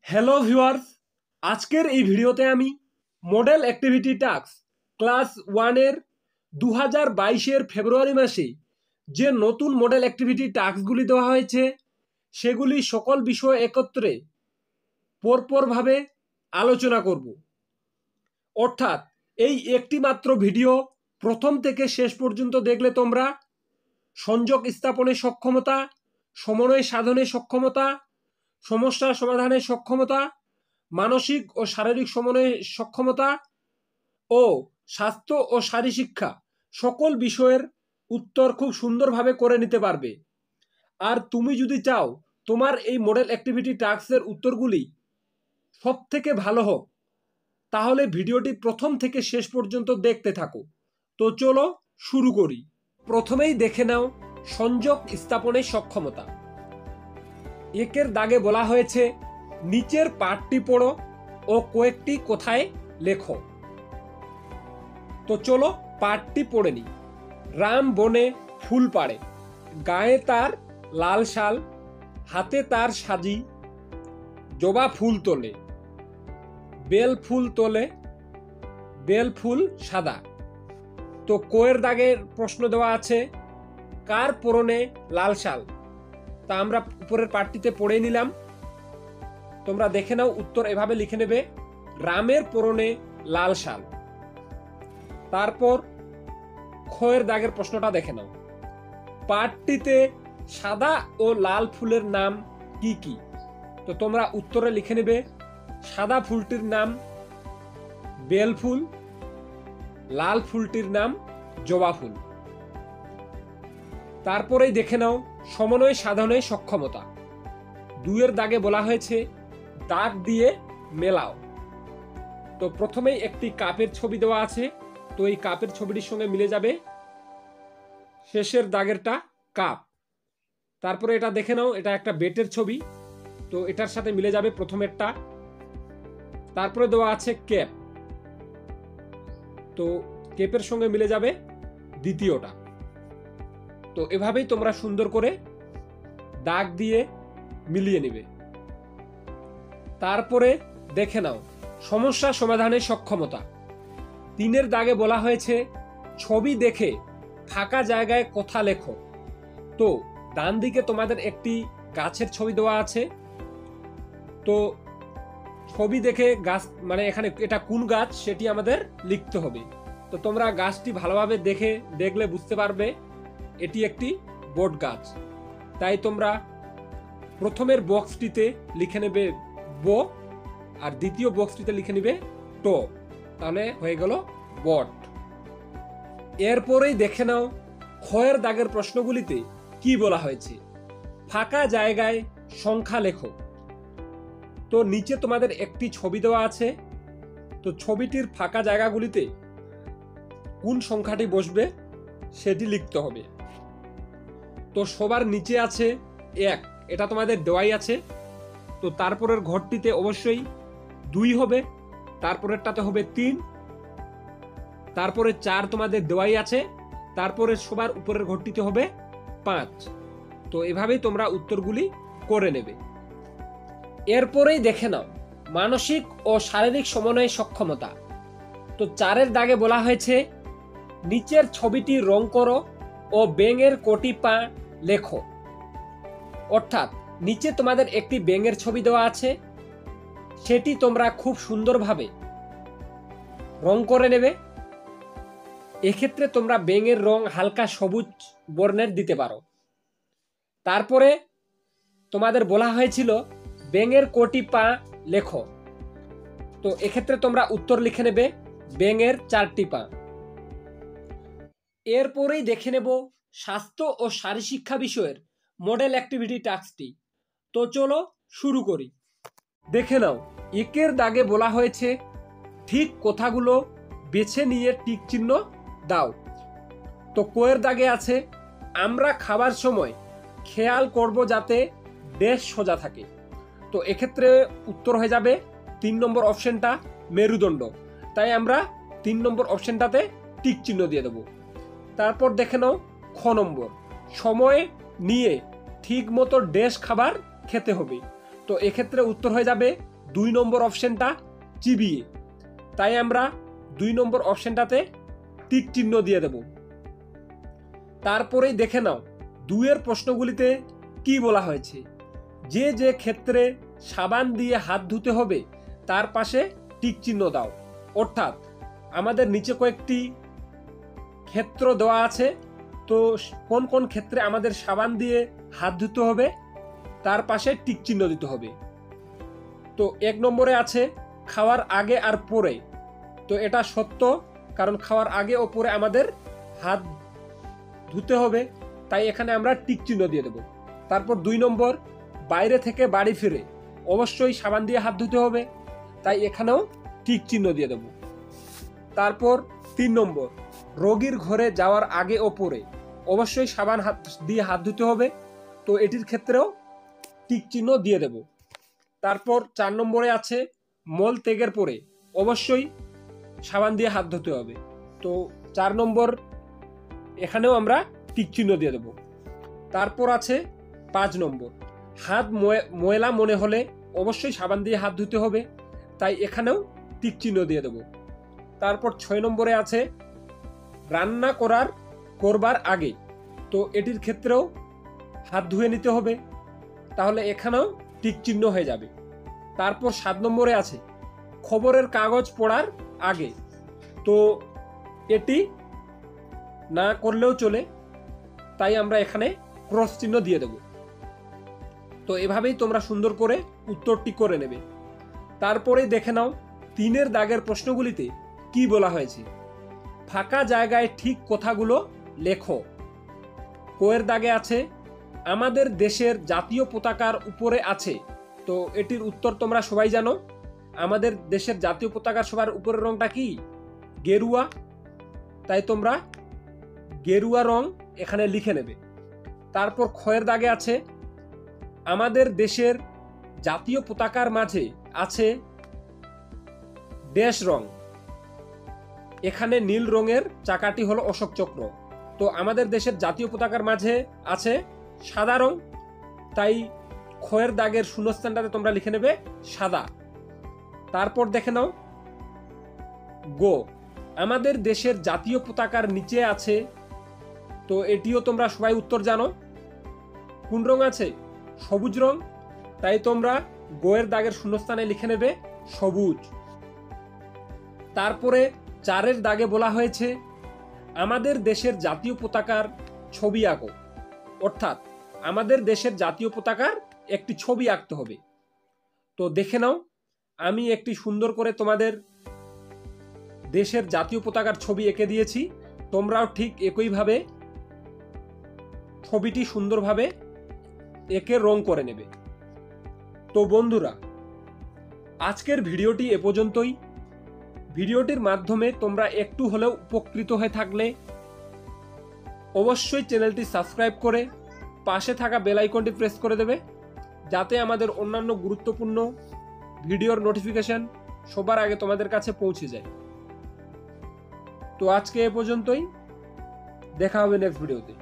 Hello viewers, আজকের এই ভিডিওতে আমি মডেল অ্যাক্টিভিটি টাস্ক ক্লাস 1-এর 2022-এর ফেব্রুয়ারি মাসে যে নতুন মডেল অ্যাক্টিভিটি টাস্কগুলি দেওয়া হয়েছে সেগুলি সকল বিষয় একত্রে পরপরভাবে আলোচনা করব। অর্থাৎ এই একটি মাত্র ভিডিও প্রথম থেকে শেষ পর্যন্ত দেখলে তোমরা সংযোগ স্থাপনের সক্ষমতা, সমন্বয় সাধনের সক্ষমতা, সমস্যা সমাধানের সক্ষমতা, মানসিক ও শারীরিক সমন্বয়ের সক্ষমতা ও স্বাস্থ্য ও শারীরশিক্ষা সকল বিষয়ের উত্তর খুব সুন্দরভাবে করে নিতে পারবে। আর তুমি যদি চাও তোমার এই মডেল অ্যাক্টিভিটি টাস্কের উত্তরগুলি সব থেকে ভালো হোক, তাহলে ভিডিওটি প্রথম থেকে শেষ পর্যন্ত দেখতে থাকো। তো চলো শুরু করি। প্রথমেই দেখে নাও সংযোগ স্থাপনের সক্ষমতা। একের দাগে বলা হয়েছে নিচের পাঠটি পড়ো ও কয়েকটি কথায় লেখো। তো চলো পাঠটি পড়ে নিই। রাম বনে ফুল পাড়ে, গায়ে তার লাল শাল, হাতে তার সাজি, জবা ফুল তোলে, বেল ফুল তোলে, বেল ফুল সাদা। তো কোয়ের দাগের প্রশ্ন দেওয়া আছে কার পরনে লাল শাল। তা আমরা উপরের পাঠটিতে পড়ে নিলাম, তোমরা দেখে নাও। উত্তর এভাবে লিখে নেবে, রামের পরনে লাল শাল। তারপর খয়ের দাগের প্রশ্নটা দেখে নাও, পাঠটিতে সাদা ও লাল ফুলের নাম কি কি। তো তোমরা উত্তরে লিখে নেবে, সাদা ফুলটির নাম বেল ফুল, লাল ফুলটির নাম জবা ফুল। তারপরেই দেখে নাও সমন্বয় সাধনের সক্ষমতা। দুইয়ের দাগে বলা হয়েছে দাগ দিয়ে মেলাও। তো প্রথমেই একটি কাপের ছবি দেওয়া আছে, তো এই কাপের ছবিটির সঙ্গে মিলে যাবে শেষের দাগেরটা কাপ। তারপরে এটা দেখে নাও, এটা একটা বেটের ছবি, তো এটার সাথে মিলে যাবে প্রথমেরটা। তারপরে দেওয়া আছে ক্যাপ, তো ক্যাপের সঙ্গে মিলে যাবে দ্বিতীয়টা। তো এভাবেই তোমরা সুন্দর করে দাগ দিয়ে মিলিয়ে নেবে। তারপরে দেখে নাও সমস্যা সমাধানের সক্ষমতা। তিনের দাগে বলা হয়েছে ছবি দেখে ফাঁকা জায়গায় কথা লেখো। তো ডান দিকে তোমাদের একটি গাছের ছবি দেওয়া আছে, তো ছবি দেখে গাছ মানে এখানে এটা কোন গাছ সেটি আমাদের লিখতে হবে। তো তোমরা গাছটি ভালোভাবে দেখলে বুঝতে পারবে এটি একটি বট গাছ। তাই তোমরা প্রথমের বক্সটিতে লিখে নেবে ব, আর দ্বিতীয় বক্সটিতে লিখে নেবে ট, তাহলে হয়ে গেল বট। এরপরেই দেখে নাও খয়ের দাগের প্রশ্নগুলিতে কি বলা হয়েছে, ফাঁকা জায়গায় সংখ্যা লেখো। তো নিচে তোমাদের একটি ছবি দেওয়া আছে, তো ছবিটির ফাঁকা জায়গাগুলিতে কোন সংখ্যাটি বসবে সেটি লিখতে হবে। তো সবার নিচে আছে 1, এটা তোমাদের দেওয়াই আছে। তো তারপরের ঘরটিতে অবশ্যই 2 হবে, তারপরেরটাতে হবে 3, তারপরে 4 তোমাদের দেওয়াই আছে, তারপরে সবার উপরের ঘরটিতে হবে 5। তো এভাবেই তোমরা উত্তরগুলি করে নেবে। এরপরেই দেখে নাও মানসিক ও শারীরিক সমন্বয়ের সক্ষমতা। তো 4-এর দাগে বলা হয়েছে নিচের ছবিটি রং করো ও ব্যাঙের কোটি পা লেখো। অর্থাৎ নিচে তোমাদের একটি ব্যাঙের ছবি দেওয়া আছে, সেটি তোমরা খুব সুন্দরভাবে রং করে নেবে। এক্ষেত্রে তোমরা ব্যাঙের রং হালকা সবুজ বর্ণের দিতে পারো। তারপরে তোমাদের বলা হয়েছিল ব্যাঙের কোটি পা লেখো। তো এক্ষেত্রে তোমরা উত্তর লিখে নেবে ব্যাঙের 4টি পা। এরপরেই দেখে নেব স্বাস্থ্য ও শারীরশিক্ষা বিষয়ের মডেল অ্যাক্টিভিটি টাস্কটি। তো চলো শুরু করি। দেখে নাও একের দাগে বলা হয়েছে ঠিক কথাগুলো বেছে নিয়ে টিক চিহ্ন দাও। তো কোয়ের দাগে আছে আমরা খাবার সময় খেয়াল করব যাতে ড্যাশ সোজা থাকে। তো এক্ষেত্রে উত্তর হয়ে যাবে 3 নম্বর অপশনটা মেরুদণ্ড, তাই আমরা 3 নম্বর অপশনটাতে টিক চিহ্ন দিয়ে দেব। তারপর দেখে নাও খ নম্বর, সময় নিয়ে ঠিক মতো ড্যাশ খাবার খেতে হবে। তো এক্ষেত্রে উত্তর হয়ে যাবে 2 নম্বর অপশনটা চিবিয়ে, তাই আমরা 2 নম্বর অপশনটাতে টিক চিহ্ন দিয়ে দেব। তারপরেই দেখে নাও 2 এর প্রশ্নগুলিতে কি বলা হয়েছে। যে যে ক্ষেত্রে সাবান দিয়ে হাত ধুতে হবে তার পাশে টিক চিহ্ন দাও। অর্থাৎ আমাদের নিচে কয়েকটি ক্ষেত্র দেওয়া আছে, তো কোন কোন ক্ষেত্রে আমাদের সাবান দিয়ে হাত ধুতে হবে তার পাশে টিক চিহ্ন দিতে হবে। তো 1 নম্বরে আছে খাওয়ার আগে আর পরে। তো এটা সত্য, কারণ খাওয়ার আগে ও পরে আমাদের হাত ধুতে হবে, তাই এখানে আমরা টিক চিহ্ন দিয়ে দেব। তারপর 2 নম্বর বাইরে থেকে বাড়ি ফিরে অবশ্যই সাবান দিয়ে হাত ধুতে হবে, তাই এখানেও টিক চিহ্ন দিয়ে দেব। তারপর 3 নম্বর রোগীর ঘরে যাওয়ার আগে ও পরে অবশ্যই সাবান দিয়ে হাত ধুতে হবে, তো এটির ক্ষেত্রেও টিক চিহ্ন দিয়ে দেব। তারপর 4 নম্বরে আছে মল ত্যাগের পরে অবশ্যই সাবান দিয়ে হাত ধুতে হবে, তো 4 নম্বর এখানেও আমরা টিক চিহ্ন দিয়ে দেব। তারপর আছে 5 নম্বর হাত ময়লা মনে হলে অবশ্যই সাবান দিয়ে হাত ধুতে হবে, তাই এখানেও টিক চিহ্ন দিয়ে দেব। তারপর 6 নম্বরে আছে রান্না করবার আগে, তো এটির ক্ষেত্রেও হাত ধুয়ে নিতে হবে, তাহলে এখানেও টিক চিহ্ন হয়ে যাবে। তারপর 7 নম্বরে আছে খবরের কাগজ পড়ার আগে, তো এটি না করলেও চলে, তাই আমরা এখানে ক্রস চিহ্ন দিয়ে দেব। তো এভাবেই তোমরা সুন্দর করে উত্তরটি করে নেবে। তারপরে দেখে নাও 3 দাগের প্রশ্নগুলিতে কি বলা হয়েছে। ফাঁকা জায়গায় ঠিক কথাগুলো লেখো। কোয়ের দাগে আছে আমাদের দেশের জাতীয় পতাকার উপরে আছে, তো এটির উত্তর তোমরা সবাই জানো। আমাদের দেশের জাতীয় পতাকার সবার উপরের রংটা কি? গেরুয়া, তাই তোমরা গেরুয়া রং এখানে লিখে নেবে। তারপর খয়ের দাগে আছে আমাদের দেশের জাতীয় পতাকার মাঝে আছে ড্যাশ রং, এখানে নীল রঙের চাকাটি হলো অশোক চক্র, তো আমাদের দেশের জাতীয় পতাকার মাঝে আছে সাদা রং, তাই খয়ের দাগের শূন্যস্থানটাতে তোমরা লিখে নেবে সাদা। তারপর দেখে নাও গো আমাদের দেশের জাতীয় পতাকার নিচে আছে, তো এটিও তোমরা সবাই উত্তর জানো। কোন রং আছে? সবুজ রং, তাই তোমরা গোয়ের দাগের শূন্যস্থানে লিখে নেবে সবুজ। তারপরে 4 দাগে বলা হয়েছে আমাদের দেশের জাতীয় পতাকার ছবি আঁকো, অর্থাৎ আমাদের দেশের জাতীয় পতাকার একটি ছবি আঁকতে হবে। তো দেখে নাও আমি একটি সুন্দর করে তোমাদের দেশের জাতীয় পতাকার ছবি এঁকে দিয়েছি, তোমরাও ঠিক একইভাবে ছবিটি সুন্দরভাবে এঁকে রং করে নেবে। তো বন্ধুরা, আজকের ভিডিওটি এ পর্যন্তই। ভিডিওটির মাধ্যমে তোমরা একটু হলেও উপকৃত হয়ে থাকলে অবশ্যই চ্যানেলটি সাবস্ক্রাইব করে পাশে থাকা বেল আইকনটি প্রেস করে দেবে, যাতে আমাদের অন্যান্য গুরুত্বপূর্ণ ভিডিওর নোটিফিকেশন সবার আগে তোমাদের কাছে পৌঁছে যায়। তো আজকে এ পর্যন্তই, দেখা হবে নেক্সট ভিডিওতে।